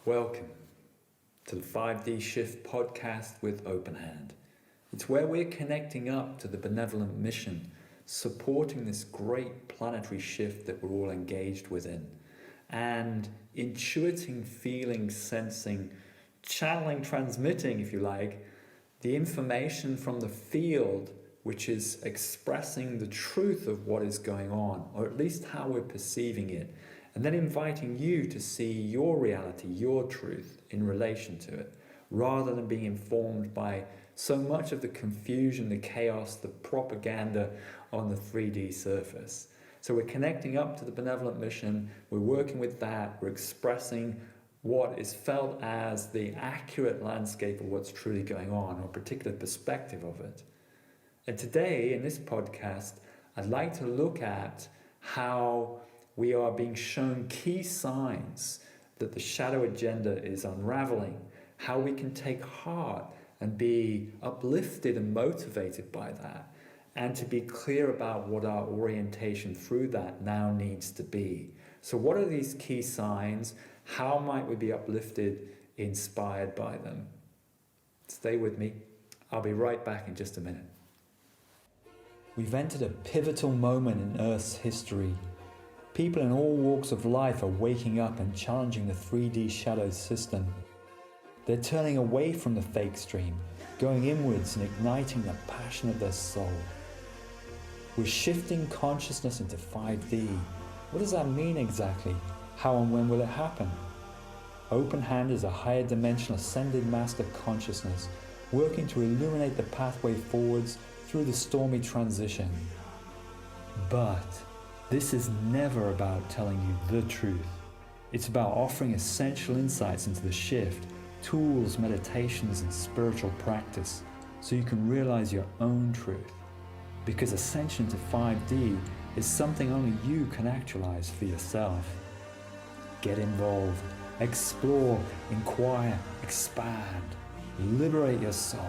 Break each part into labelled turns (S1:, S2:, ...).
S1: Welcome to the 5D Shift podcast with Openhand. It's where we're connecting up to the benevolent mission, supporting this great planetary shift that we're all engaged within, and intuiting, feeling, sensing, channeling, transmitting, if you like, the information from the field which is expressing the truth of what is going on, or at least how we're perceiving it, and then inviting you to see your reality, your truth in relation to it, rather than being informed by so much of the confusion, the chaos, the propaganda on the 3D surface. So we're connecting up to the benevolent mission, we're working with that, we're expressing what is felt as the accurate landscape of what's truly going on, or a particular perspective of it. And today, in this podcast, I'd like to look at how we are being shown key signs that the shadow agenda is unraveling, how we can take heart and be uplifted and motivated by that, and to be clear about what our orientation through that now needs to be. So what are these key signs? How might we be uplifted, inspired by them? Stay with me. I'll be right back in just a minute. We've entered a pivotal moment in Earth's history. People in all walks of life are waking up and challenging the 3D shadow system. They're turning away from the fake stream, going inwards and igniting the passion of their soul. We're shifting consciousness into 5D. What does that mean exactly? How and when will it happen? Openhand is a higher dimensional ascended master consciousness working to illuminate the pathway forwards through the stormy transition. But this is never about telling you the truth. It's about offering essential insights into the shift, tools, meditations, and spiritual practice so you can realize your own truth. Because ascension to 5D is something only you can actualize for yourself. Get involved, explore, inquire, expand, liberate your soul.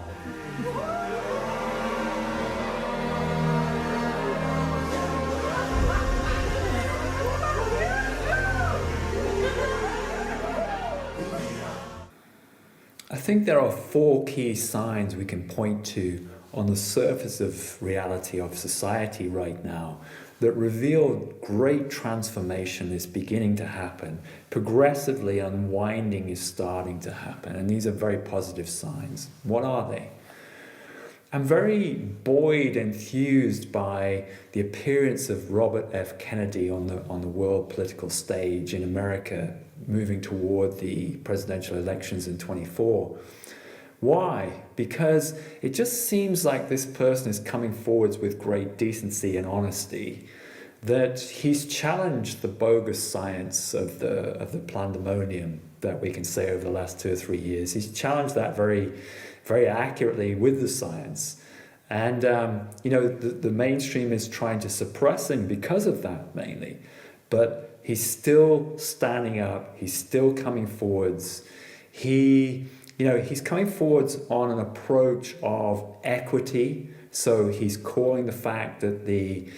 S1: I think there are 4 key signs we can point to on the surface of reality of society right now that reveal great transformation is beginning to happen. Progressively, unwinding is starting to happen, and these are very positive signs. What are they? I'm very buoyed, enthused by the appearance of Robert F. Kennedy on the world political stage in America, moving toward the presidential elections in 24. Why? Because it just seems like this person is coming forwards with great decency and honesty, that he's challenged the bogus science of the pandemonium that we can say over the last 2 or 3 years. He's challenged that very, very accurately with the science. And, the mainstream is trying to suppress him because of that mainly. But he's still standing up. He's still coming forwards. He's coming forwards on an approach of equity. So he's calling the fact that the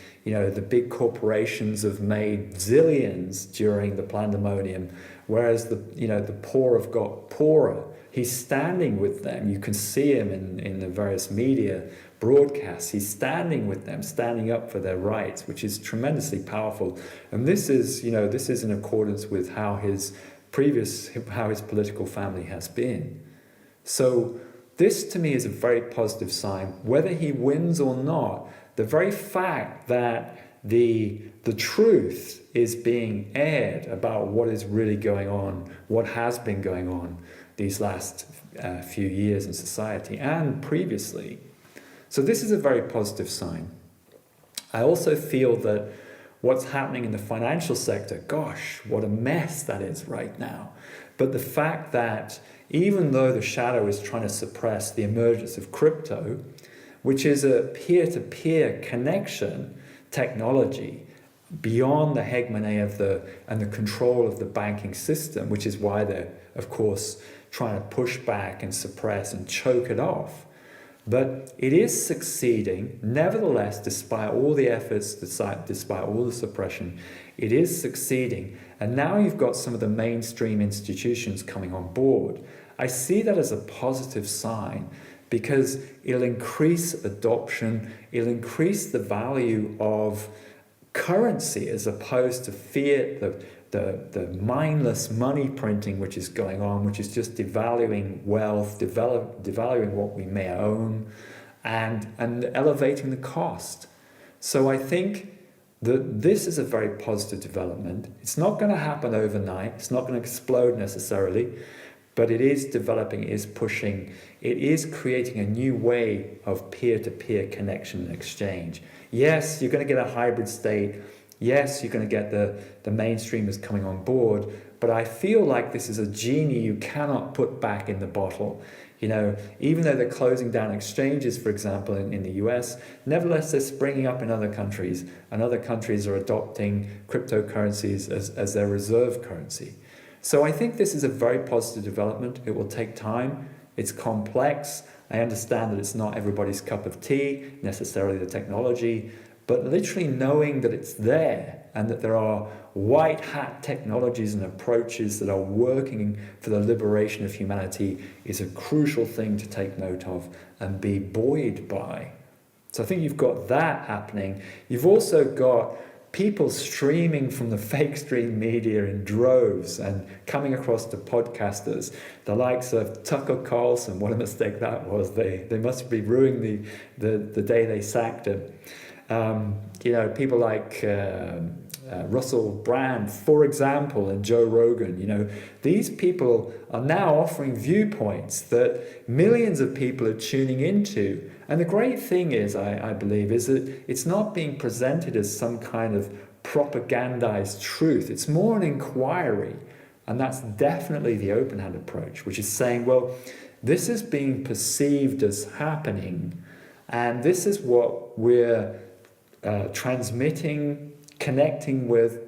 S1: big corporations have made zillions during the pandemonium, whereas the poor have got poorer. He's standing with them. You can see him in the various media broadcasts. He's standing with them, standing up for their rights, which is tremendously powerful. And this is in accordance with how his political family has been. So this to me is a very positive sign. Whether he wins or not, the very fact that the truth is being aired about what is really going on, what has been going on these last few years in society and previously. So this is a very positive sign. I also feel that what's happening in the financial sector, gosh, what a mess that is right now. But the fact that even though the shadow is trying to suppress the emergence of crypto, which is a peer-to-peer connection technology beyond the hegemony and the control of the banking system, which is why they're, of course, trying to push back and suppress and choke it off. But it is succeeding, nevertheless, despite all the efforts, despite all the suppression, it is succeeding. And now you've got some of the mainstream institutions coming on board. I see that as a positive sign because it'll increase adoption, it'll increase the value of currency as opposed to fiat, the mindless money printing which is going on, which is just devaluing wealth, devaluing what we may own, and elevating the cost. So I think that this is a very positive development. It's not going to happen overnight. It's not going to explode necessarily, but it is developing, it is pushing, it is creating a new way of peer-to-peer connection and exchange. Yes, you're going to get a hybrid state. Yes, you're going to get the mainstreamers coming on board, but I feel like this is a genie you cannot put back in the bottle. You know, even though they're closing down exchanges, for example, in the US, nevertheless, they're springing up in other countries, and other countries are adopting cryptocurrencies as their reserve currency. So I think this is a very positive development. It will take time. It's complex. I understand that it's not everybody's cup of tea, necessarily the technology, but literally knowing that it's there and that there are white hat technologies and approaches that are working for the liberation of humanity is a crucial thing to take note of and be buoyed by. So I think you've got that happening. You've also got people streaming from the fake stream media in droves and coming across to podcasters, the likes of Tucker Carlson. What a mistake that was. They must be ruining the day they sacked him. You know, people like Russell Brand, for example, and Joe Rogan. You know, these people are now offering viewpoints that millions of people are tuning into. And the great thing is, I believe, is that it's not being presented as some kind of propagandized truth. It's more an inquiry. And that's definitely the Openhand approach, which is saying, well, this is being perceived as happening, and this is what we're transmitting, connecting with.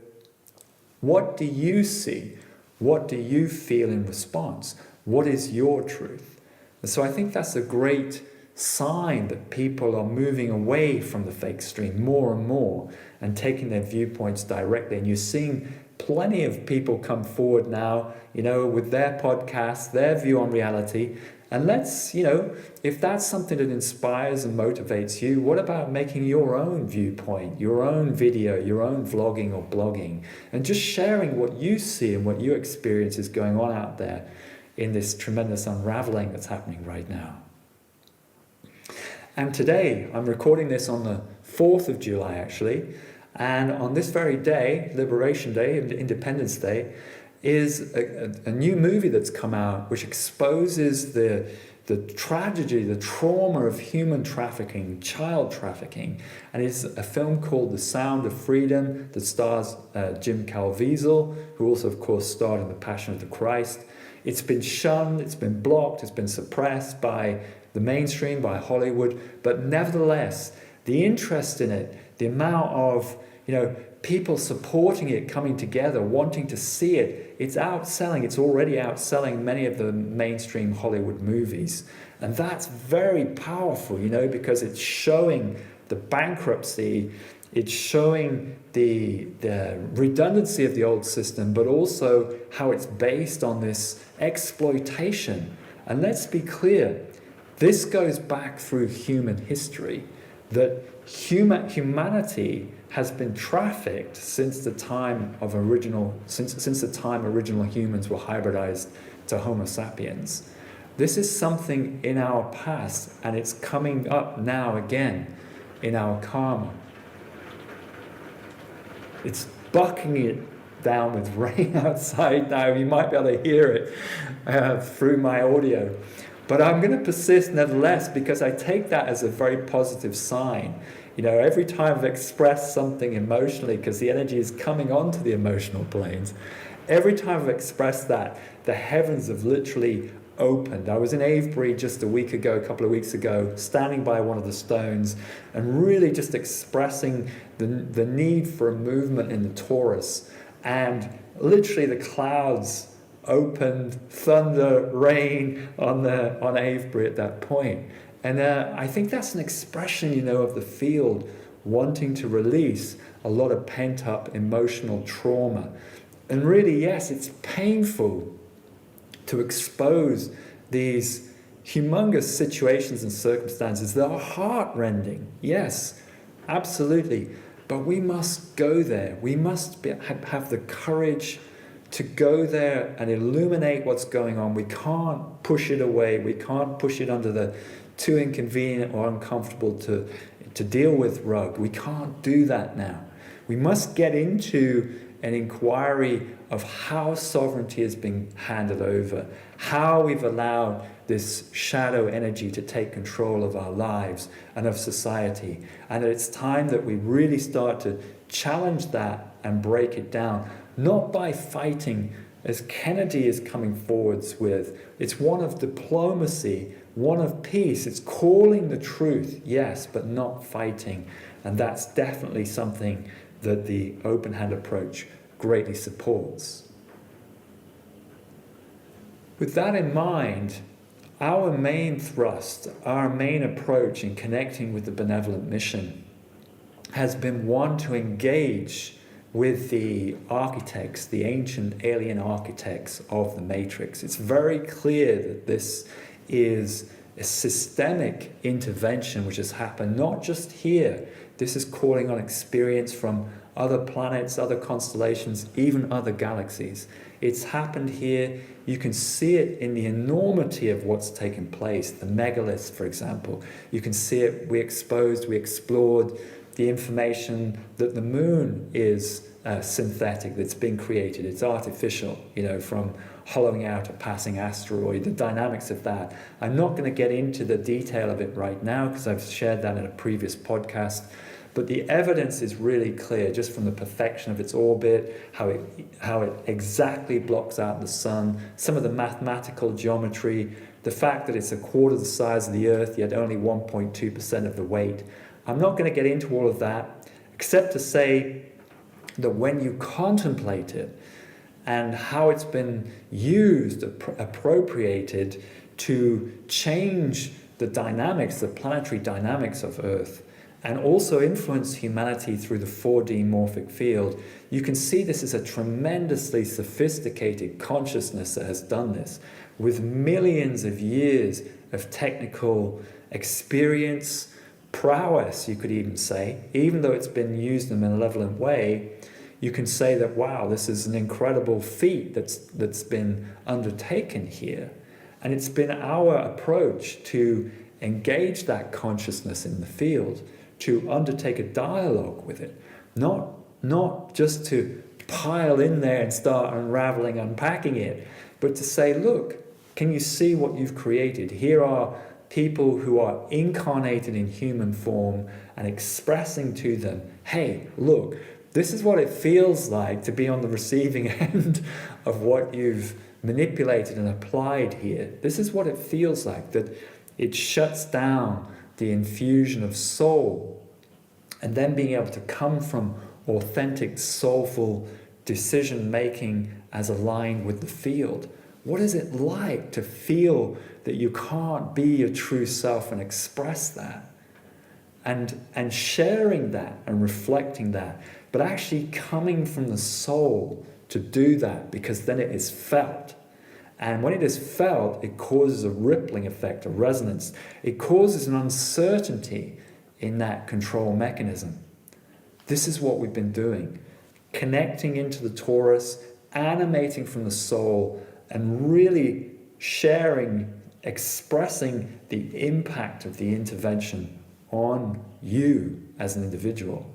S1: What do you see? What do you feel in response? What is your truth? And so I think that's a great sign that people are moving away from the fake stream more and more and taking their viewpoints directly. And you're seeing plenty of people come forward now, you know, with their podcasts, their view on reality. And let's, you know, if that's something that inspires and motivates you, what about making your own viewpoint, your own video, your own vlogging or blogging, and just sharing what you see and what you experience is going on out there in this tremendous unraveling that's happening right now. And today, I'm recording this on the 4th of July, actually, and on this very day, Liberation Day, Independence Day, is a new movie that's come out which exposes the tragedy, the trauma of human trafficking, child trafficking. And it's a film called The Sound of Freedom that stars Jim Caviezel, who also, of course, starred in The Passion of the Christ. It's been shunned, it's been blocked, it's been suppressed by the mainstream, by Hollywood, but nevertheless, the interest in it, the amount of, you know, people supporting it, coming together, wanting to see it, it's outselling, it's already outselling many of the mainstream Hollywood movies. And that's very powerful, you know, because it's showing the bankruptcy, it's showing the redundancy of the old system, but also how it's based on this exploitation. And let's be clear, this goes back through human history, that humanity has been trafficked since the time of original humans were hybridized to Homo sapiens. This is something in our past, and it's coming up now again in our karma. It's bucking it down with rain outside now. You might be able to hear it through my audio. But I'm going to persist nevertheless, because I take that as a very positive sign. You know, every time I've expressed something emotionally, because the energy is coming onto the emotional planes, every time I've expressed that, the heavens have literally opened. I was in Avebury just a couple of weeks ago, standing by one of the stones and really just expressing the need for a movement in the torus. And literally the clouds opened, thunder, rain on Avebury at that point. And I think that's an expression, you know, of the field wanting to release a lot of pent-up emotional trauma. And really, yes, it's painful to expose these humongous situations and circumstances that are heart-rending. Yes, absolutely. But we must go there. We must have the courage to go there and illuminate what's going on. We can't push it away. We can't push it under the too inconvenient or uncomfortable to deal with rug. We can't do that now. We must get into an inquiry of how sovereignty has been handed over, how we've allowed this shadow energy to take control of our lives and of society. And that it's time that we really start to challenge that and break it down, not by fighting, as Kennedy is coming forwards with. It's one of diplomacy, one of peace. It's calling the truth, yes, but not fighting. And that's definitely something that the Openhand approach greatly supports. With that in mind, our main thrust, our main approach in connecting with the benevolent mission has been one to engage with the architects, the ancient alien architects of the Matrix. It's very clear that this is a systemic intervention which has happened not just here. This is calling on experience from other planets, other constellations, even other galaxies. It's happened here. You can see it in the enormity of what's taken place. The megaliths, for example. You can see it. We explored the information that the moon is synthetic, that's been created. It's artificial, from hollowing out a passing asteroid, the dynamics of that. I'm not going to get into the detail of it right now because I've shared that in a previous podcast. But the evidence is really clear, just from the perfection of its orbit, how it exactly blocks out the sun, some of the mathematical geometry, the fact that it's a quarter the size of the Earth, yet only 1.2% of the weight. I'm not going to get into all of that, except to say that when you contemplate it and how it's been used, appropriated to change the dynamics, the planetary dynamics of Earth, and also influence humanity through the 4D morphic field, you can see this is a tremendously sophisticated consciousness that has done this, with millions of years of technical experience, prowess, you could even say. Even though it's been used in a malevolent way, you can say that, wow, this is an incredible feat that's been undertaken here. And it's been our approach to engage that consciousness in the field, to undertake a dialogue with it, not just to pile in there and start unraveling, unpacking it, but to say, look, can you see what you've created? Here are people who are incarnated in human form and expressing to them, hey, look, this is what it feels like to be on the receiving end of what you've manipulated and applied here. This is what it feels like, that it shuts down the infusion of soul, and then being able to come from authentic, soulful decision-making as aligned with the field. What is it like to feel that you can't be your true self and express that? And sharing that and reflecting that, but actually coming from the soul to do that, because then it is felt. And when it is felt, it causes a rippling effect, a resonance. It causes an uncertainty in that control mechanism. This is what we've been doing. Connecting into the torus, animating from the soul, and really sharing, expressing the impact of the intervention on you as an individual.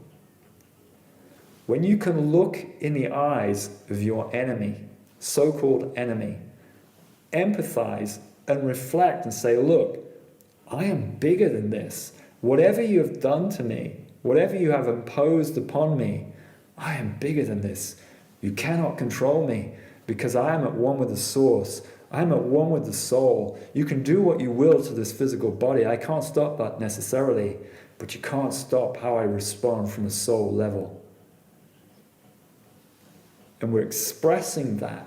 S1: When you can look in the eyes of your enemy, so-called enemy, empathize and reflect and say, look, I am bigger than this. Whatever you have done to me, whatever you have imposed upon me, I am bigger than this. You cannot control me because I am at one with the source. I am at one with the soul. You can do what you will to this physical body. I can't stop that necessarily, but you can't stop how I respond from the soul level. And we're expressing that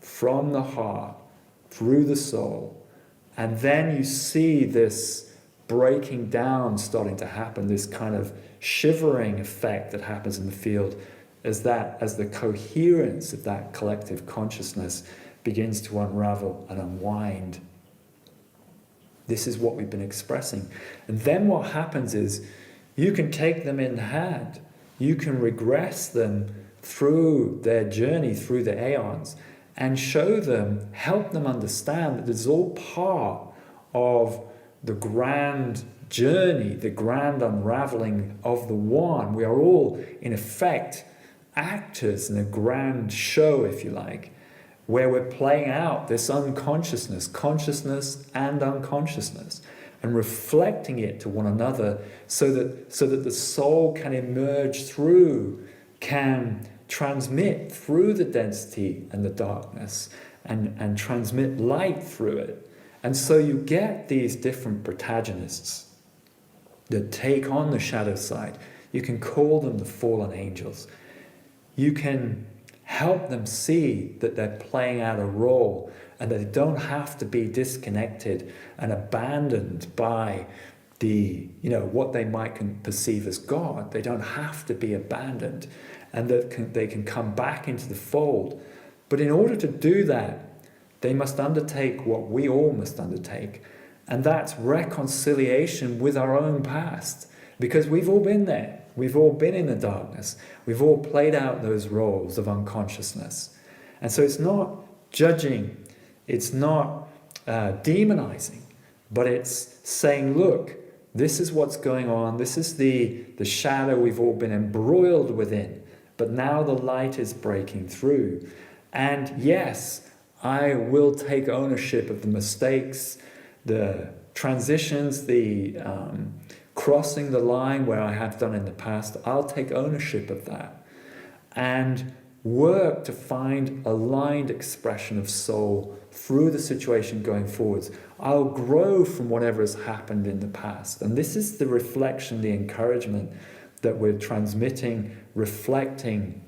S1: from the heart, through the soul, and then you see this breaking down starting to happen, this kind of shivering effect that happens in the field. as the coherence of that collective consciousness begins to unravel and unwind. This is what we've been expressing. And then what happens is you can take them in hand. You can regress them through their journey, through the aeons, and show them, help them understand that this is all part of the grand journey, the grand unraveling of the one. We are all, in effect, actors in a grand show, if you like, where we're playing out this unconsciousness, consciousness and unconsciousness, and reflecting it to one another so that the soul can emerge through, can transmit through the density and the darkness, and transmit light through it. And so you get these different protagonists that take on the shadow side. You can call them the fallen angels. You can help them see that they're playing out a role and that they don't have to be disconnected and abandoned by what they might perceive as God. They don't have to be abandoned, and that they can come back into the fold. But in order to do that, they must undertake what we all must undertake, and that's reconciliation with our own past, because we've all been there. We've all been in the darkness. We've all played out those roles of unconsciousness. And so it's not judging, it's not demonizing, but it's saying, look, this is what's going on. This is the shadow we've all been embroiled within. But now the light is breaking through. And yes, I will take ownership of the mistakes, the transitions, the crossing the line where I have done in the past. I'll take ownership of that and work to find aligned expression of soul through the situation going forwards. I'll grow from whatever has happened in the past. And this is the reflection, the encouragement that we're transmitting, reflecting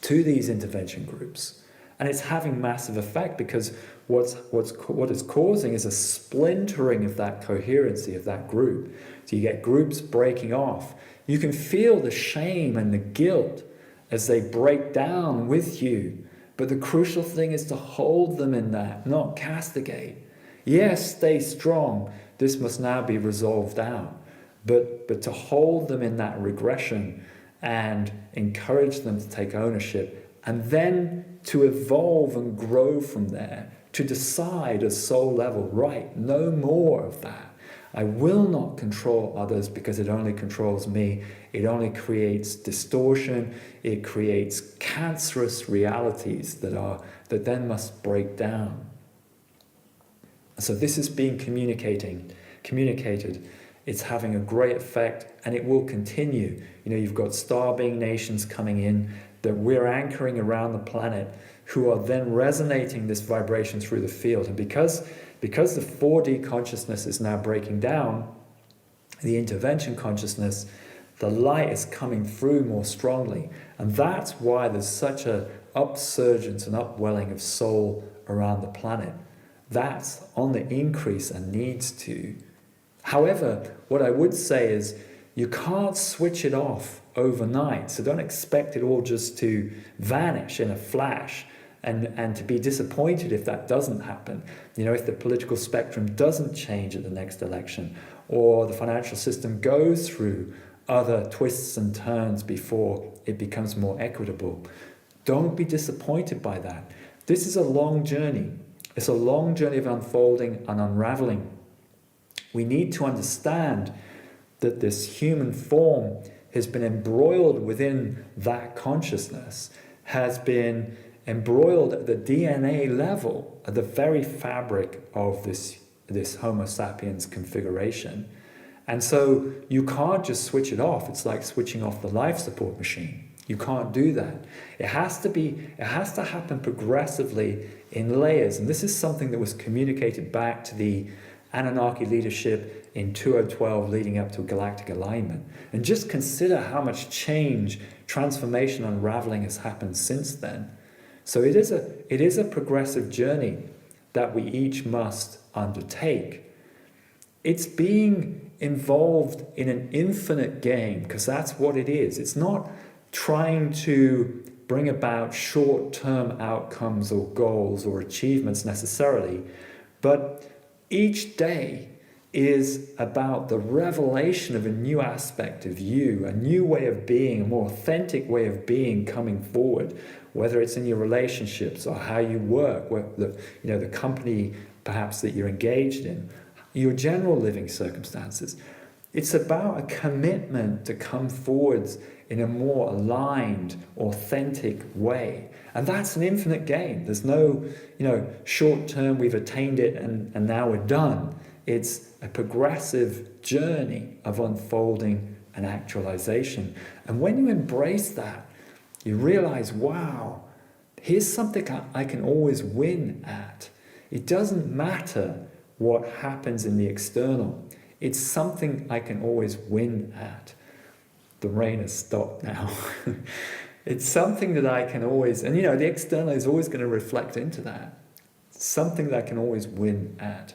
S1: to these intervention groups. And it's having massive effect, because what is causing is a splintering of that coherency of that group. So you get groups breaking off. You can feel the shame and the guilt as they break down with you. But the crucial thing is to hold them in that, not castigate. Yes, stay strong. This must now be resolved out. But to hold them in that regression and encourage them to take ownership, and then to evolve and grow from there, to decide at soul level, right, no more of that. I will not control others because it only controls me. It only creates distortion. It creates cancerous realities that then must break down. So this is being communicated. It's having a great effect, and it will continue. You've got star-being nations coming in that we're anchoring around the planet, who are then resonating this vibration through the field. And because the 4D consciousness is now breaking down, the intervention consciousness, the light is coming through more strongly. And that's why there's such a upsurgence and upwelling of soul around the planet. That's on the increase and needs to. However, what I would say is you can't switch it off overnight. So don't expect it all just to vanish in a flash. And to be disappointed if that doesn't happen. If the political spectrum doesn't change at the next election, or the financial system goes through other twists and turns before it becomes more equitable. Don't be disappointed by that. This is a long journey. It's a long journey of unfolding and unraveling. We need to understand that this human form has been embroiled within that consciousness, has been embroiled at the DNA level, at the very fabric of this Homo sapiens configuration. And so you can't just switch it off. It's like switching off the life support machine. You can't do that. It has to happen progressively in layers. And this is something that was communicated back to the Anunnaki leadership in 2012 leading up to galactic alignment. And just consider how much change, transformation, unraveling has happened since then. So it is a progressive journey that we each must undertake. It's being involved in an infinite game, because that's what it is. It's not trying to bring about short-term outcomes or goals or achievements necessarily, but each day is about the revelation of a new aspect of you, a new way of being, a more authentic way of being coming forward, whether it's in your relationships or how you work, the company perhaps that you're engaged in, your general living circumstances. It's about a commitment to come forwards in a more aligned, authentic way. And that's an infinite game. There's no, short term, we've attained it and now we're done. It's a progressive journey of unfolding and actualization. And when you embrace that, you realize, wow, here's something I can always win at. It doesn't matter what happens in the external. It's something I can always win at. The rain has stopped now. It's something that I can always, and the external is always going to reflect into that. Something that I can always win at.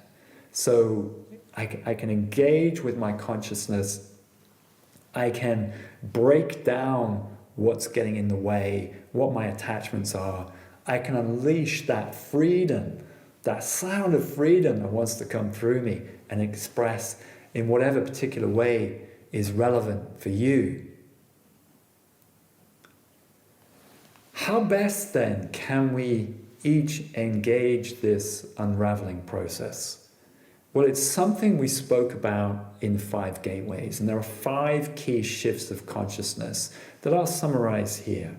S1: So I can engage with my consciousness. I can break down what's getting in the way, what my attachments are. I can unleash that freedom, that sound of freedom that wants to come through me and express in whatever particular way is relevant for you. How best then can we each engage this unraveling process? Well, it's something we spoke about in 5 gateways, and there are 5 key shifts of consciousness that I'll summarize here.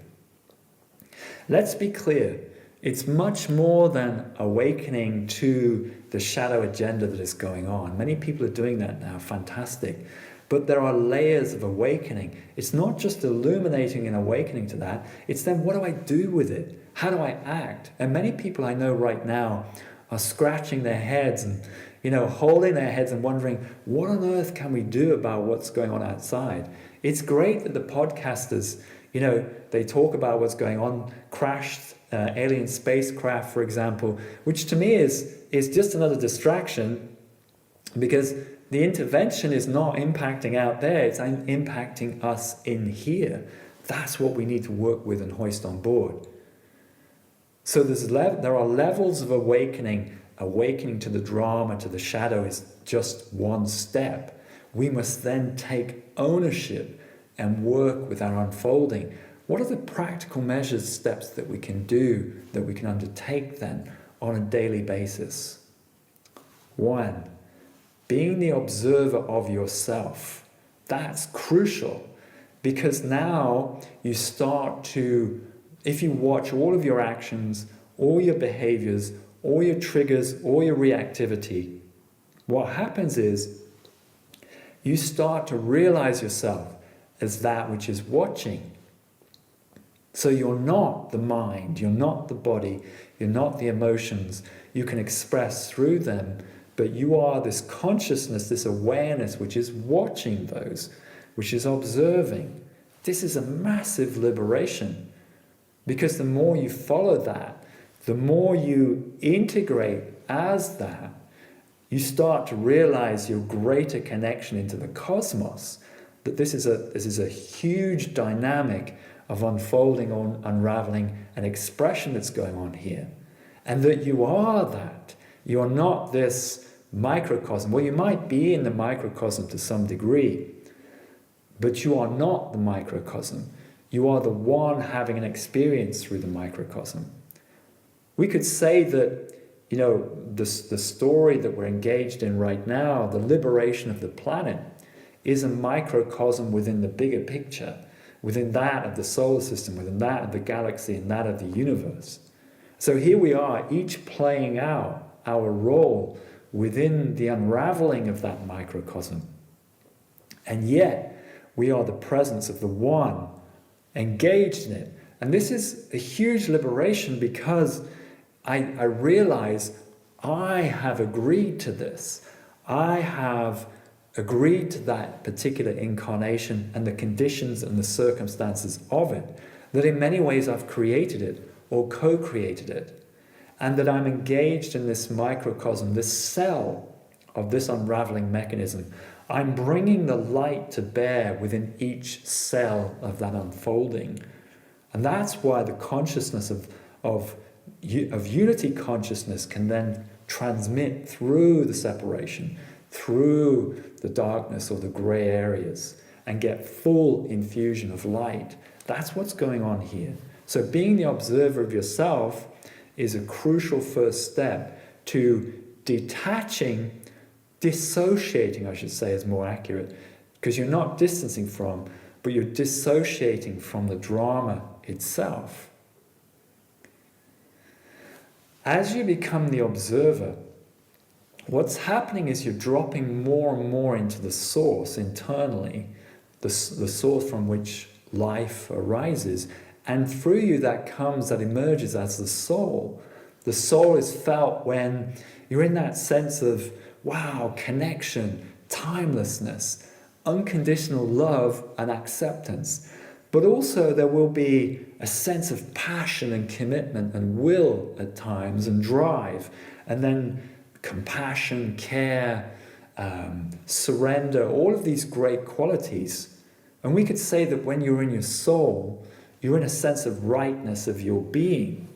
S1: Let's be clear, it's much more than awakening to the shadow agenda that is going on. Many people are doing that now, fantastic. But there are layers of awakening. It's not just illuminating and awakening to that, it's then what do I do with it? How do I act? And many people I know right now are scratching their heads and holding their heads and wondering, what on earth can we do about what's going on outside? It's great that the podcasters, they talk about what's going on, crashed alien spacecraft, for example, which to me is just another distraction, because the intervention is not impacting out there, it's impacting us in here. That's what we need to work with and hoist on board. So there are levels of awakening. Awakening to the drama, to the shadow is just one step. We must then take ownership and work with our unfolding. What are the practical measures, steps that we can do, that we can undertake then on a daily basis? 1, being the observer of yourself. That's crucial, because now you start to, if you watch all of your actions, all your behaviors, all your triggers, all your reactivity, what happens is you start to realize yourself as that which is watching. So you're not the mind, you're not the body, you're not the emotions. You can express through them, but you are this consciousness, this awareness which is watching those, which is observing. This is a massive liberation, because the more you follow that, the more you integrate as that, you start to realize your greater connection into the cosmos, that this is a huge dynamic of unfolding, unraveling, and expression that's going on here. And that you are that. You're not this microcosm. Well, you might be in the microcosm to some degree, but you are not the microcosm. You are the one having an experience through the microcosm. We could say that, the story that we're engaged in right now, the liberation of the planet, is a microcosm within the bigger picture, within that of the solar system, within that of the galaxy, and that of the universe. So here we are, each playing out our role within the unraveling of that microcosm. And yet, we are the presence of the one engaged in it. And this is a huge liberation, because I realize I have agreed to this. I have agreed to that particular incarnation and the conditions and the circumstances of it, that in many ways I've created it or co-created it, and that I'm engaged in this microcosm, this cell of this unraveling mechanism. I'm bringing the light to bear within each cell of that unfolding. And that's why the consciousness of unity consciousness can then transmit through the separation, through the darkness or the gray areas, and get full infusion of light. That's what's going on here. So being the observer of yourself is a crucial first step to detaching, dissociating, I should say is more accurate, because you're not distancing from, but you're dissociating from the drama itself. As you become the observer, what's happening is you're dropping more and more into the source internally, the source from which life arises, and through you that emerges as the soul. The soul is felt when you're in that sense of, wow, connection, timelessness, unconditional love and acceptance. But also there will be a sense of passion and commitment and will at times and drive, and then compassion, care, surrender, all of these great qualities. And we could say that when you're in your soul, you're in a sense of rightness of your being.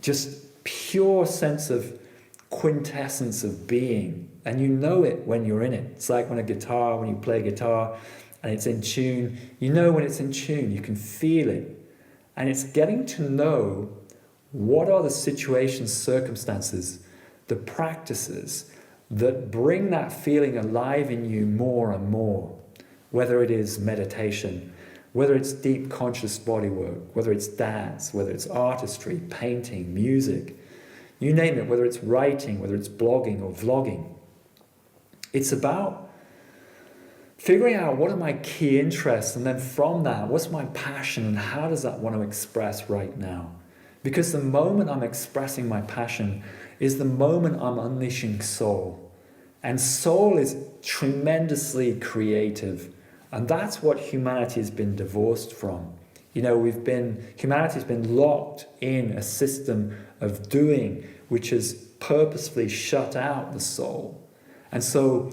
S1: Just pure sense of quintessence of being. And you know it when you're in it. It's like when you play guitar and it's in tune, you know when it's in tune, you can feel it. And it's getting to know what are the situations, circumstances, the practices that bring that feeling alive in you more and more. Whether it is meditation, whether it's deep conscious body work, whether it's dance, whether it's artistry, painting, music, you name it, whether it's writing, whether it's blogging or vlogging. It's about figuring out what are my key interests, and then from that, what's my passion and how does that want to express right now? Because the moment I'm expressing my passion is the moment I'm unleashing soul. And soul is tremendously creative. And that's what humanity has been divorced from. You know, humanity has been locked in a system of doing, which has purposefully shut out the soul. And so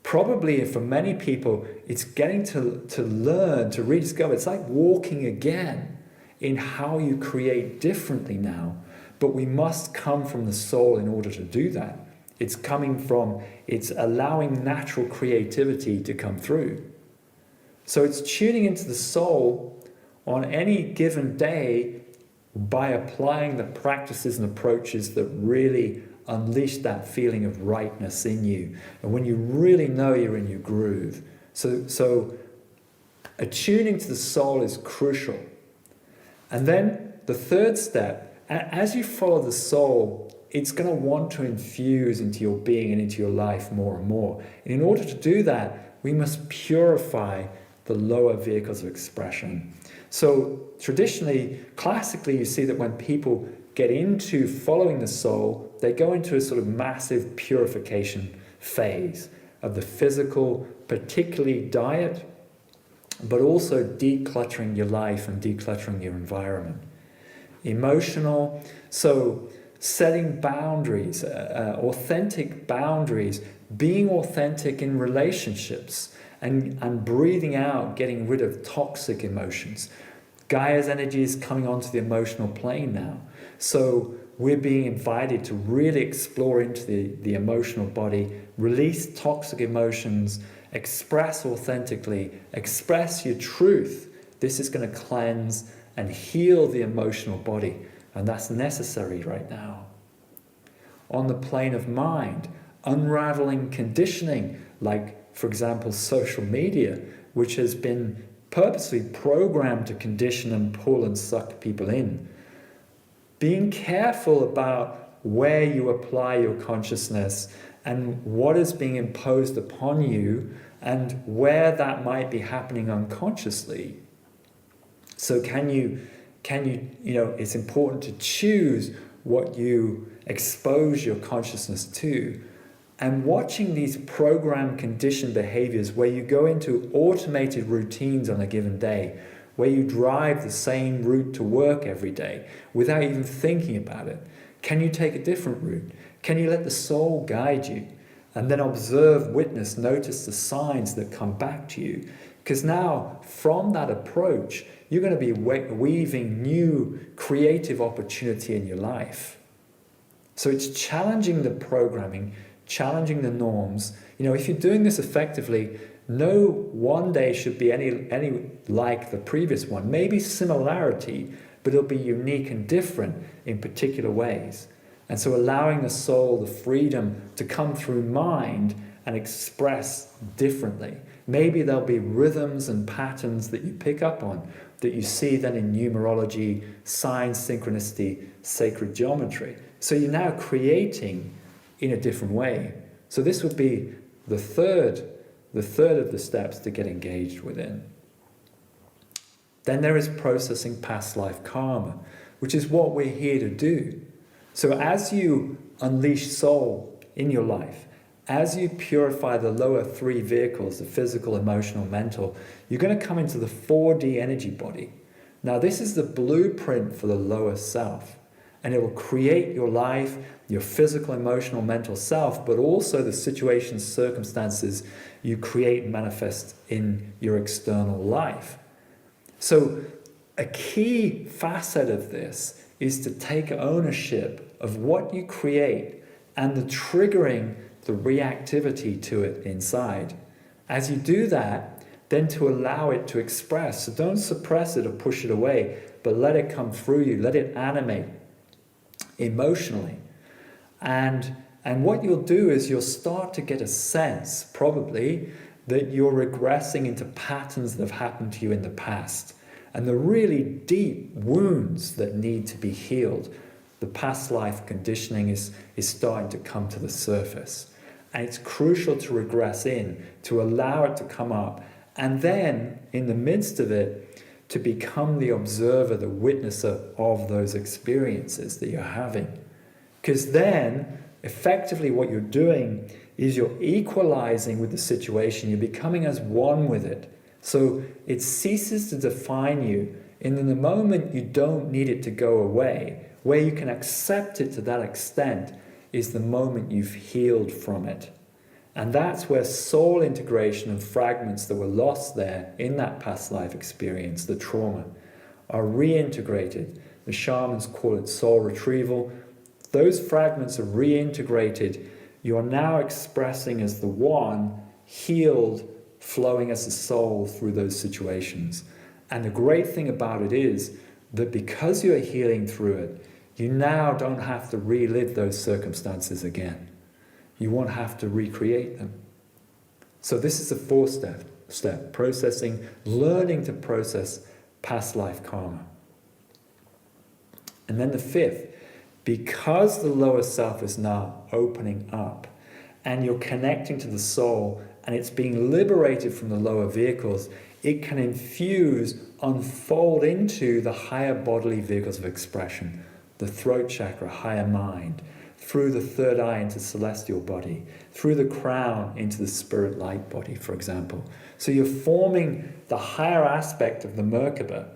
S1: probably for many people, it's getting to learn, to rediscover. It's like walking again in how you create differently now. But we must come from the soul in order to do that. It's allowing natural creativity to come through. So it's tuning into the soul on any given day by applying the practices and approaches that really unleash that feeling of rightness in you. And when you really know you're in your groove. So attuning to the soul is crucial. And then the third step, as you follow the soul, it's going to want to infuse into your being and into your life more and more. And in order to do that, we must purify the lower vehicles of expression. So traditionally, classically, you see that when people get into following the soul, they go into a sort of massive purification phase of the physical, particularly diet, but also decluttering your life and decluttering your environment. Emotional, so setting boundaries, authentic boundaries, being authentic in relationships, and breathing out, getting rid of toxic emotions. Gaia's energy is coming onto the emotional plane now. So we're being invited to really explore into the emotional body, release toxic emotions, express authentically, express your truth. This is going to cleanse and heal the emotional body, and that's necessary right now. On the plane of mind, unraveling conditioning, like, for example, social media, which has been purposely programmed to condition and pull and suck people in. Being careful about where you apply your consciousness and what is being imposed upon you and where that might be happening unconsciously. So it's important to choose what you expose your consciousness to. And watching these programmed conditioned behaviors where you go into automated routines on a given day, where you drive the same route to work every day without even thinking about it. Can you take a different route? Can you let the soul guide you? And then observe, witness, notice the signs that come back to you. Because now, from that approach, you're going to be weaving new creative opportunity in your life. So it's challenging the programming, challenging the norms. If you're doing this effectively, no one day should be any like the previous one. Maybe similarity, but it'll be unique and different in particular ways. And so allowing the soul the freedom to come through mind and express differently. Maybe there'll be rhythms and patterns that you pick up on that you see then in numerology, signs, synchronicity, sacred geometry. So you're now creating in a different way. So this would be the third of the steps to get engaged within. Then there is processing past life karma, which is what we're here to do. So as you unleash soul in your life, as you purify the lower three vehicles, the physical, emotional, mental, you're going to come into the 4D energy body. Now this is the blueprint for the lower self, and it will create your life, your physical, emotional, mental self, but also the situations, circumstances you create and manifest in your external life. So a key facet of this is to take ownership of what you create and the triggering, the reactivity to it inside. As you do that, then to allow it to express. So don't suppress it or push it away, but let it come through you, let it animate emotionally. And what you'll do is you'll start to get a sense, probably, that you're regressing into patterns that have happened to you in the past. And the really deep wounds that need to be healed, the past life conditioning is starting to come to the surface. And it's crucial to regress in, to allow it to come up. And then, in the midst of it, to become the observer, the witnesser of those experiences that you're having. Because then, effectively what you're doing is you're equalizing with the situation. You're becoming as one with it. So it ceases to define you. And in the moment you don't need it to go away, where you can accept it to that extent is the moment you've healed from it. And that's where soul integration and fragments that were lost there in that past life experience, the trauma, are reintegrated. The shamans call it soul retrieval. Those fragments are reintegrated. You are now expressing as the one, healed, flowing as a soul through those situations. And the great thing about it is that because you're healing through it, you now don't have to relive those circumstances again. You won't have to recreate them. So this is the fourth step, processing, learning to process past life karma. And then the fifth, because the lower self is now opening up and you're connecting to the soul and it's being liberated from the lower vehicles, it can infuse, unfold into the higher bodily vehicles of expression, the throat chakra, higher mind, through the third eye into celestial body, through the crown into the spirit light body, for example. So you're forming the higher aspect of the Merkaba,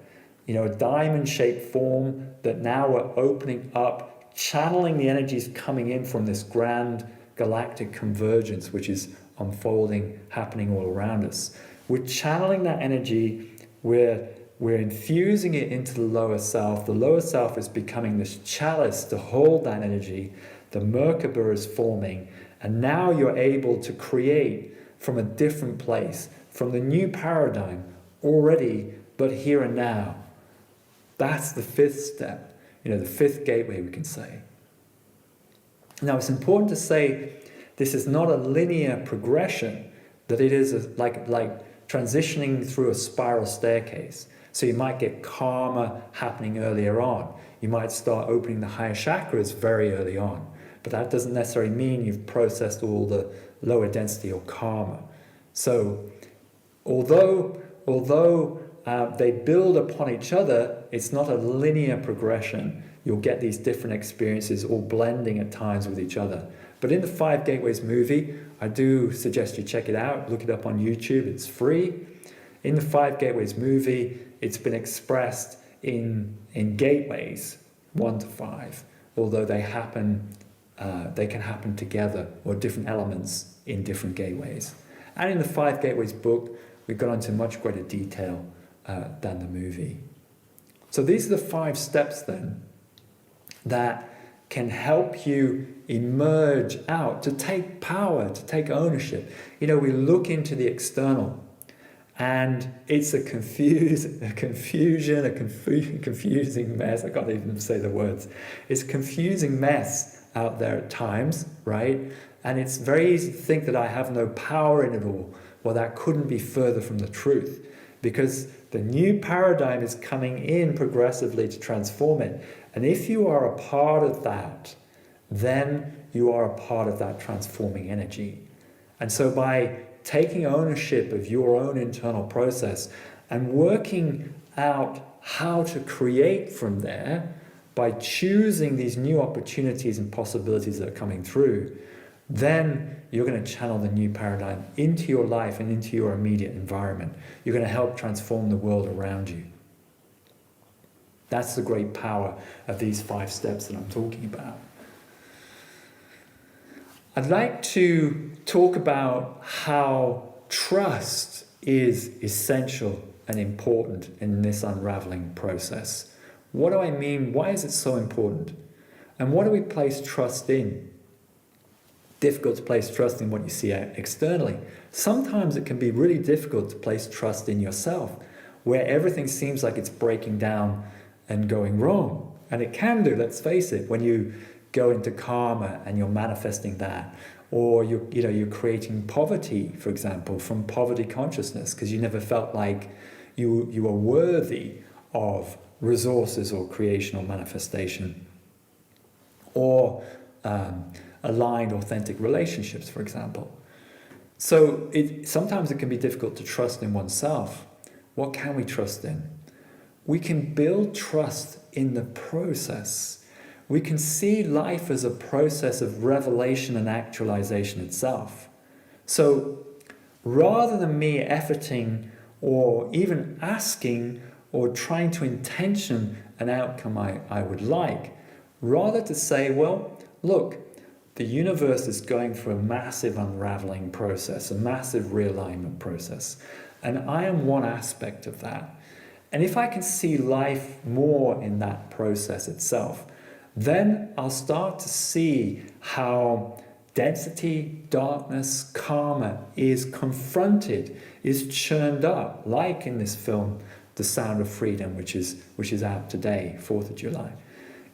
S1: a diamond-shaped form that now we're opening up, channeling the energies coming in from this grand galactic convergence, which is unfolding, happening all around us. We're channeling that energy, we're infusing it into the lower self. The lower self is becoming this chalice to hold that energy. The Merkaba is forming, and now you're able to create from a different place, from the new paradigm already, but here and now. That's the fifth step, the fifth gateway, we can say. Now, it's important to say this is not a linear progression, that it is like transitioning through a spiral staircase. So you might get karma happening earlier on. You might start opening the higher chakras very early on. But that doesn't necessarily mean you've processed all the lower density or karma. So although they build upon each other, it's not a linear progression. You'll get these different experiences all blending at times with each other. But in the Five Gateways movie, I do suggest you check it out. Look it up on YouTube. It's free. In the Five Gateways movie, it's been expressed in gateways 1 to 5, although they happen they can happen together, or different elements in different gateways. And in the 5 Gateways book, we've gone into much greater detail than the movie. So these are the 5 steps then that can help you emerge out, to take power, to take ownership. You know, we look into the external, and it's a confusing mess. I can't even say the words. It's a confusing mess out there at times, right? And it's very easy to think that I have no power in it all. Well, that couldn't be further from the truth, because the new paradigm is coming in progressively to transform it. And if you are a part of that, then you are a part of that transforming energy. And so by taking ownership of your own internal process and working out how to create from there, by choosing these new opportunities and possibilities that are coming through, then you're going to channel the new paradigm into your life and into your immediate environment. You're going to help transform the world around you. That's the great power of these 5 steps that I'm talking about. I'd like to talk about how trust is essential and important in this unraveling process. What do I mean? Why is it so important? And what do we place trust in? Difficult to place trust in what you see externally. Sometimes it can be really difficult to place trust in yourself, where everything seems like it's breaking down and going wrong. And it can do, let's face it, when you go into karma and you're manifesting that, or you're creating poverty, for example, from poverty consciousness, because you never felt like you were worthy of resources or creation or manifestation, or aligned authentic relationships, for example. So sometimes it can be difficult to trust in oneself. What can we trust in? We can build trust in the process. We can see life as a process of revelation and actualization itself. So rather than me efforting or even asking or trying to intention an outcome I would like, rather to say, well, look, the universe is going through a massive unraveling process, a massive realignment process, and I am one aspect of that. And if I can see life more in that process itself, then I'll start to see how density, darkness, karma is confronted, is churned up, like in this film, The Sound of Freedom, which is out today, 4th of July.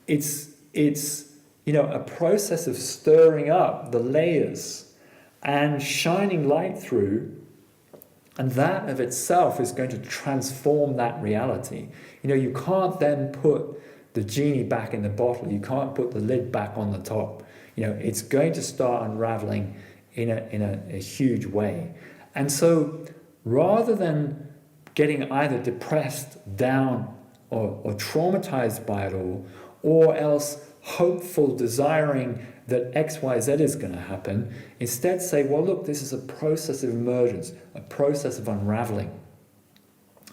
S1: It's a process of stirring up the layers and shining light through, and that of itself is going to transform that reality. You can't then put the genie back in the bottle. You can't put the lid back on the top. It's going to start unraveling in a huge way. And so rather than getting either depressed, down, or traumatized by it all, or else hopeful, desiring that X, Y, Z is going to happen, instead say, well, look, this is a process of emergence, a process of unraveling.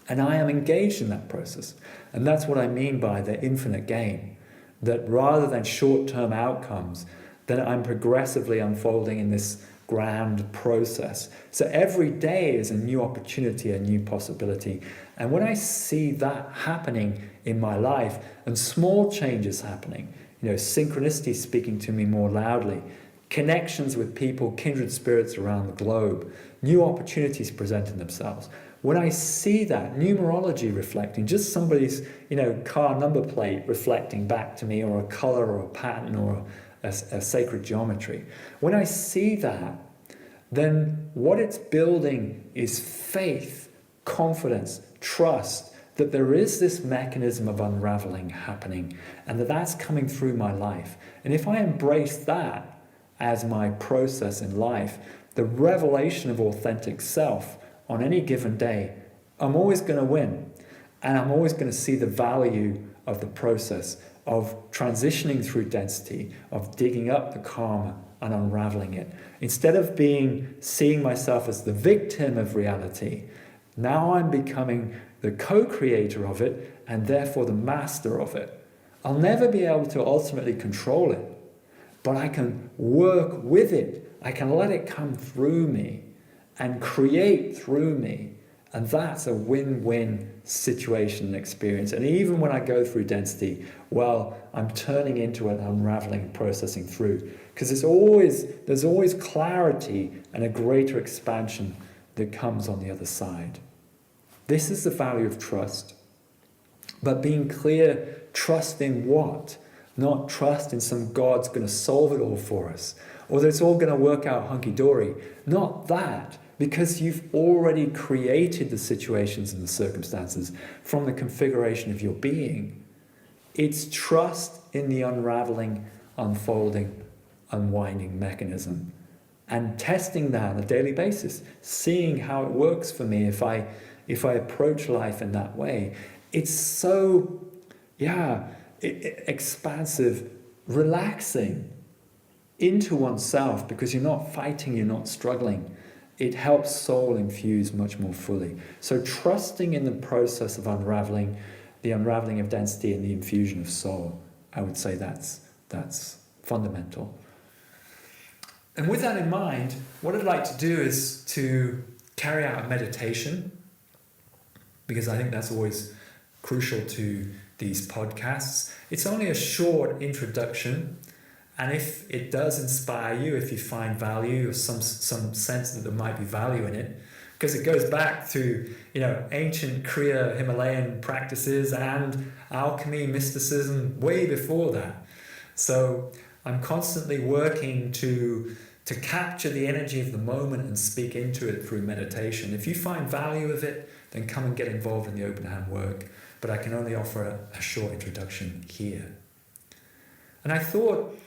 S1: And I am engaged in that process. And that's what I mean by the infinite game, that rather than short-term outcomes, then I'm progressively unfolding in this grand process. So every day is a new opportunity, a new possibility. And when I see that happening in my life, and small changes happening, synchronicity speaking to me more loudly, connections with people, kindred spirits around the globe, new opportunities presenting themselves. When I see that, numerology reflecting, just somebody's car number plate reflecting back to me, or a color or a pattern or a sacred geometry. When I see that, then what it's building is faith, confidence, trust, that there is this mechanism of unraveling happening, and that's coming through my life. And if I embrace that as my process in life, the revelation of authentic self on any given day, I'm always going to win. And I'm always going to see the value of the process of transitioning through density, of digging up the karma and unraveling it. Instead of seeing myself as the victim of reality, now I'm becoming the co-creator of it, and therefore the master of it. I'll never be able to ultimately control it, but I can work with it. I can let it come through me and create through me. And that's a win-win situation and experience. And even when I go through density, well, I'm turning into an unraveling, processing through. Because there's always clarity and a greater expansion that comes on the other side. This is the value of trust. But being clear, trust in what? Not trust in some God's going to solve it all for us, or that it's all going to work out hunky-dory. Not that, because you've already created the situations and the circumstances from the configuration of your being. It's trust in the unraveling, unfolding, unwinding mechanism, and testing that on a daily basis, seeing how it works for me if I approach life in that way. It's so, expansive, relaxing into oneself, because you're not fighting, you're not struggling. It helps soul infuse much more fully. So trusting in the process of unraveling, the unraveling of density and the infusion of soul, I would say that's fundamental. And with that in mind, what I'd like to do is to carry out a meditation, because I think that's always crucial to these podcasts. It's only a short introduction, and if it does inspire you, if you find value or some sense that there might be value in it, because it goes back to ancient Kriya Himalayan practices and alchemy, mysticism way before that. So I'm constantly working to capture the energy of the moment and speak into it through meditation. If you find value of it, then come and get involved in the Openhand work. But I can only offer a short introduction here. And I thought,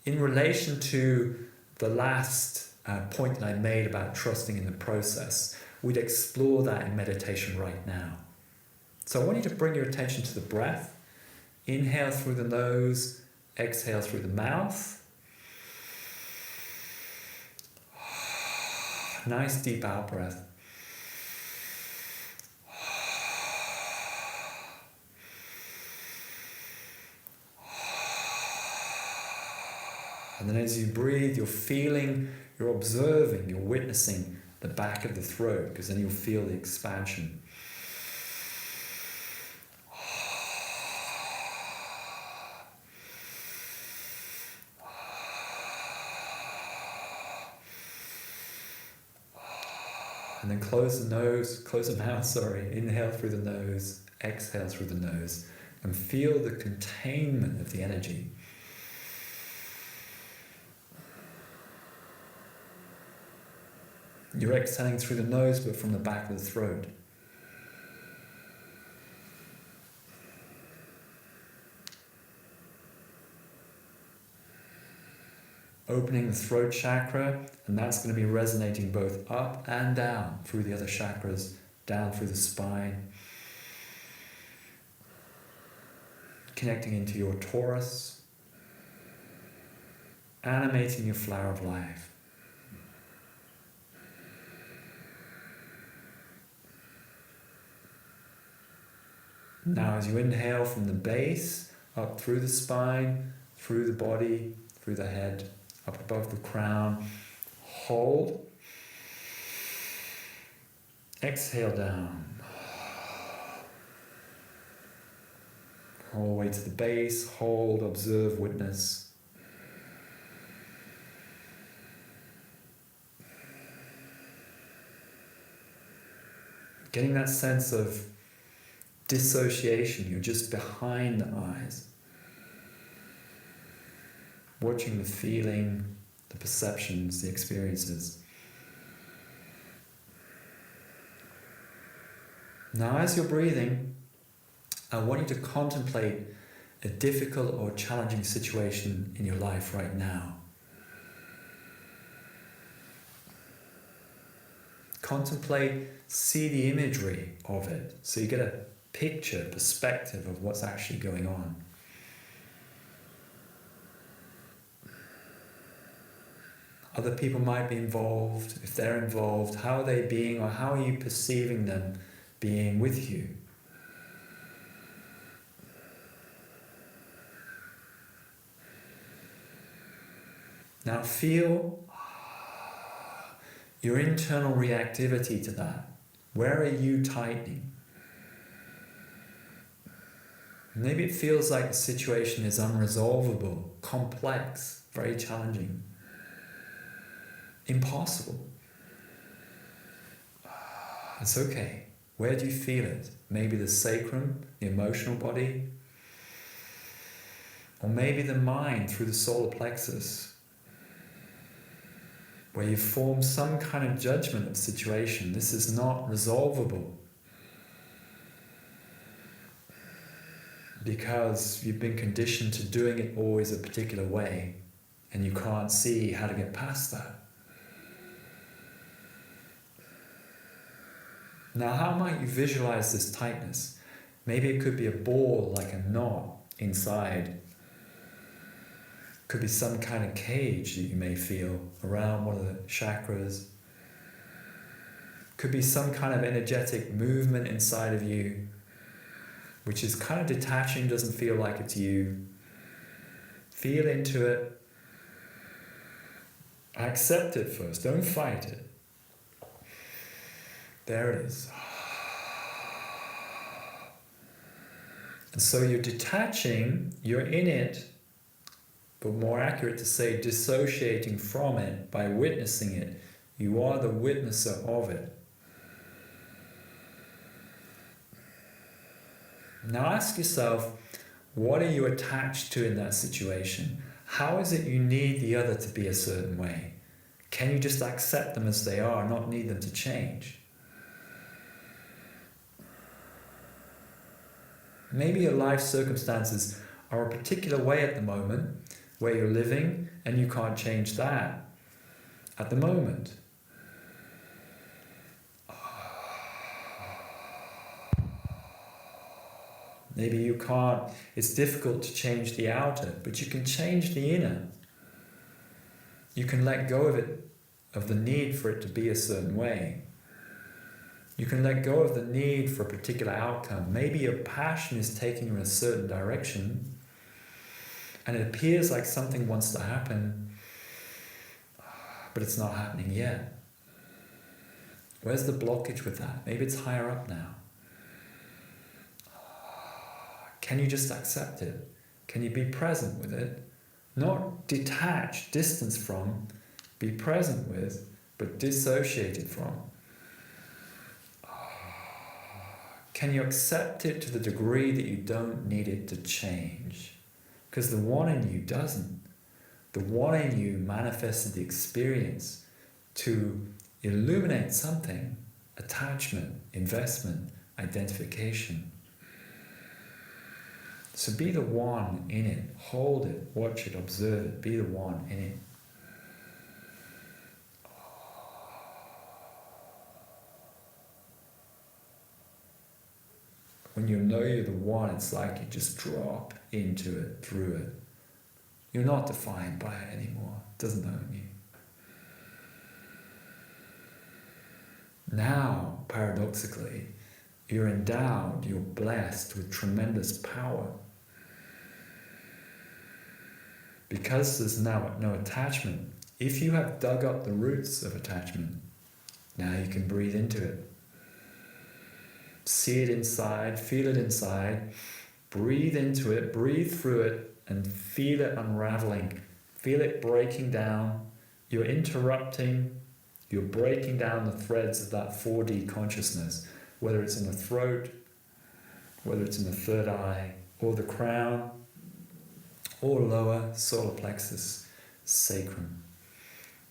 S1: in relation to the last point that I made about trusting in the process, we'd explore that in meditation right now. So I want you to bring your attention to the breath. Inhale through the nose, exhale through the mouth. Nice deep out breath. And then as you breathe, you're feeling, you're observing, you're witnessing the back of the throat, because then you'll feel the expansion. And then close the mouth, Inhale through the nose, exhale through the nose, and feel the containment of the energy. You're exhaling through the nose, but from the back of the throat. Opening the throat chakra, and that's going to be resonating both up and down through the other chakras, down through the spine. Connecting into your torus, animating your flower of life. Now as you inhale from the base, up through the spine, through the body, through the head, up above the crown, hold. Exhale down. All the way to the base, hold, observe, witness. Getting that sense of dissociation, you're just behind the eyes. Watching the feeling, the perceptions, the experiences. Now as you're breathing, I want you to contemplate a difficult or challenging situation in your life right now. Contemplate, see the imagery of it, so you get a picture, perspective of what's actually going on. Other people might be involved. If they're involved, how are they being, or how are you perceiving them being with you? Now feel your internal reactivity to that. Where are you tightening? Maybe it feels like the situation is unresolvable, complex, very challenging, impossible. It's okay. Where do you feel it? Maybe the sacrum, the emotional body, or maybe the mind through the solar plexus, where you form some kind of judgment of the situation. This is not resolvable because you've been conditioned to doing it always a particular way and you can't see how to get past that. Now, how might you visualize this tightness? Maybe it could be a ball, like a knot inside. Could be some kind of cage that you may feel around one of the chakras. Could be some kind of energetic movement inside of you, which is kind of detaching, doesn't feel like it's you. Feel into it. Accept it first, don't fight it. There it is. And so you're detaching, you're in it, but more accurate to say dissociating from it by witnessing it. You are the witnesser of it. Now ask yourself, what are you attached to in that situation? How is it you need the other to be a certain way? Can you just accept them as they are, not need them to change? Maybe your life circumstances are a particular way at the moment, where you're living, and you can't change that at the moment. Maybe you can't, it's difficult to change the outer, but you can change the inner. You can let go of it, of the need for it to be a certain way. You can let go of the need for a particular outcome. Maybe your passion is taking you in a certain direction, and it appears like something wants to happen, but it's not happening yet. Where's the blockage with that? Maybe it's higher up now. Can you just accept it? Can you be present with it? Not detached, distance from, be present with, but dissociated from. Can you accept it to the degree that you don't need it to change? Because the one in you doesn't. The one in you manifested the experience to illuminate something, attachment, investment, identification. So be the one in it, hold it, watch it, observe it, be the one in it. When you know you're the one, it's like you just drop into it, through it. You're not defined by it anymore. It doesn't own you. Now, paradoxically, you're endowed, you're blessed with tremendous power. Because there's now no attachment, if you have dug up the roots of attachment, now you can breathe into it. See it inside, feel it inside, breathe into it, breathe through it, and feel it unraveling. Feel it breaking down. You're interrupting, you're breaking down the threads of that 4D consciousness, whether it's in the throat, whether it's in the third eye, or the crown, or lower solar plexus, sacrum.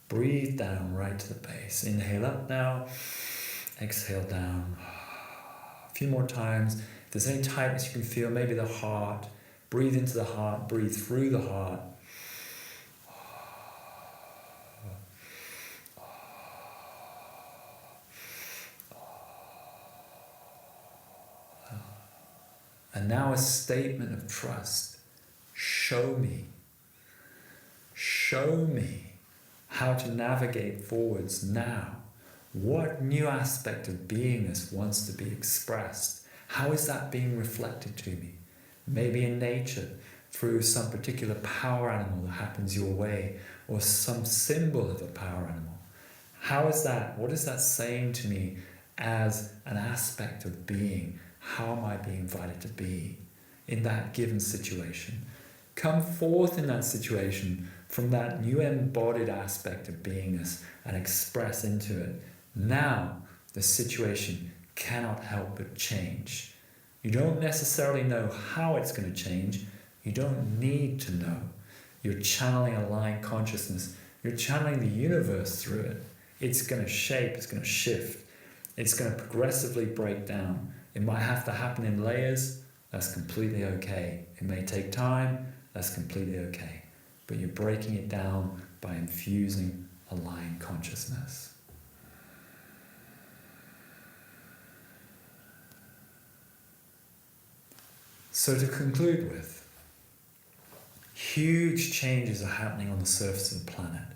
S1: Breathe down right to the base. Inhale up now, exhale down. A few more times. If there's any tightness you can feel, maybe the heart. Breathe into the heart, breathe through the heart. And now a statement of trust. Show me how to navigate forwards now. What new aspect of beingness wants to be expressed? How is that being reflected to me? Maybe in nature, through some particular power animal that happens your way, or some symbol of a power animal. How is that? What is that saying to me as an aspect of being? How am I being invited to be in that given situation? Come forth in that situation from that new embodied aspect of beingness and express into it. Now the situation cannot help but change. You don't necessarily know how it's going to change. You don't need to know. You're channeling aligned consciousness. You're channeling the universe through it. It's going to shape, it's going to shift. It's going to progressively break down. It might have to happen in layers. That's completely okay. It may take time. That's completely okay. But you're breaking it down by infusing aligned consciousness. So to conclude with, huge changes are happening on the surface of the planet.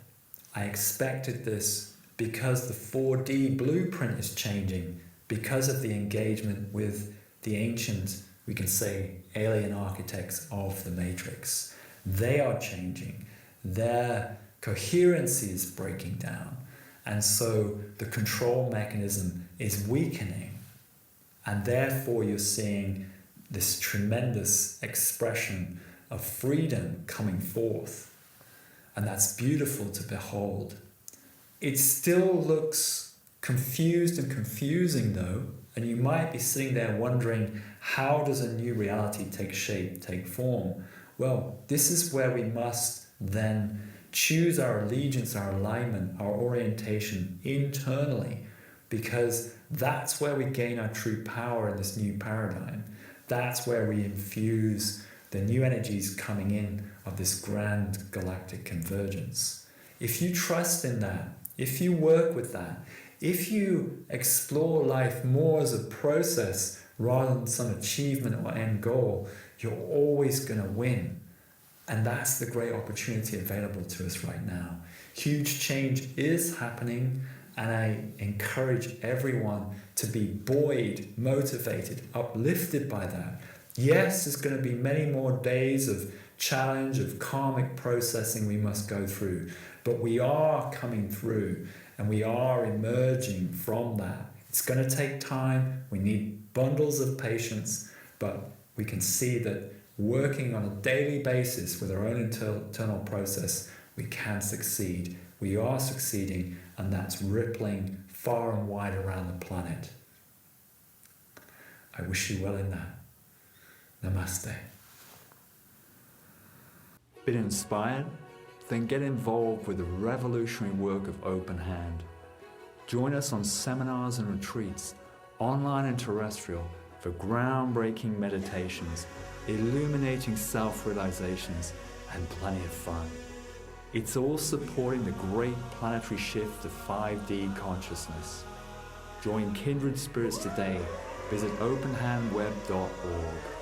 S1: I expected this because the 4D blueprint is changing, because of the engagement with the ancient, we can say, alien architects of the Matrix. They are changing. Their coherency is breaking down. And so the control mechanism is weakening. And therefore you're seeing this tremendous expression of freedom coming forth. And that's beautiful to behold. It still looks confused and confusing though, and you might be sitting there wondering, how does a new reality take shape, take form? Well, this is where we must then choose our allegiance, our alignment, our orientation internally, because that's where we gain our true power in this new paradigm. That's where we infuse the new energies coming in of this grand galactic convergence. If you trust in that, if you work with that, if you explore life more as a process rather than some achievement or end goal, you're always going to win. And that's the great opportunity available to us right now. Huge change is happening, and I encourage everyone to be buoyed, motivated, uplifted by that. Yes, there's going to be many more days of challenge, of karmic processing we must go through, but we are coming through and we are emerging from that. It's going to take time. We need bundles of patience, but we can see that working on a daily basis with our own internal process, we can succeed. We are succeeding, and that's rippling far and wide around the planet. I wish you well in that. Namaste. Been inspired? Then get involved with the revolutionary work of Openhand. Join us on seminars and retreats, online and terrestrial, for groundbreaking meditations, illuminating self-realizations, and plenty of fun. It's all supporting the great planetary shift of 5D consciousness. Join kindred spirits today. Visit openhandweb.org.